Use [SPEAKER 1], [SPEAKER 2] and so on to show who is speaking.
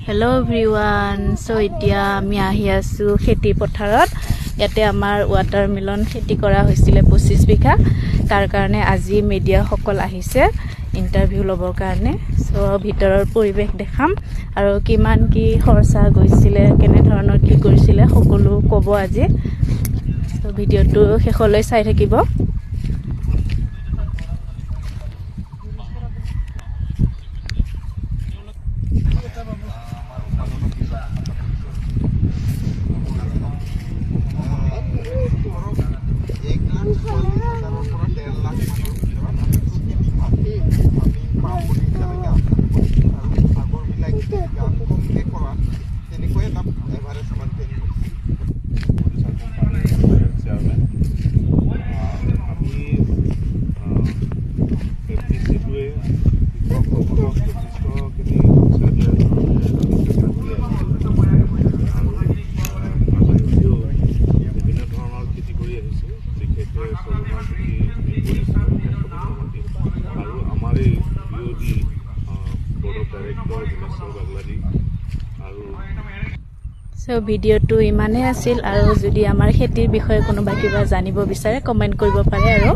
[SPEAKER 1] Hello everyone. So এতিয়া আমি আহি আছো খেতি পথাৰত ইয়াতে আমাৰ ওয়াটাৰমেলন খেতি কৰা হৈছিল 25 বিঘা তাৰ কাৰণে আজি মিডিয়া সকল আহিছে ইন্টাৰভিউ লবৰ কাৰণে সো ভিতৰৰ পৰিবেশ দেখাম আৰু কিমান কি খৰচা গৈছিল কেনে ধৰণৰ কি কৰিছিল সকলো ক'ব আজি সো ভিডিওটো শেষলৈ চাই থাকিব So ভিডিওটো ইমানে আছিল আৰু যদি আমাৰ খেতিৰ বিষয়ে কোনোবা কিবা জানিব বিচাৰে কমেন্ট কৰিব পাৰে আৰু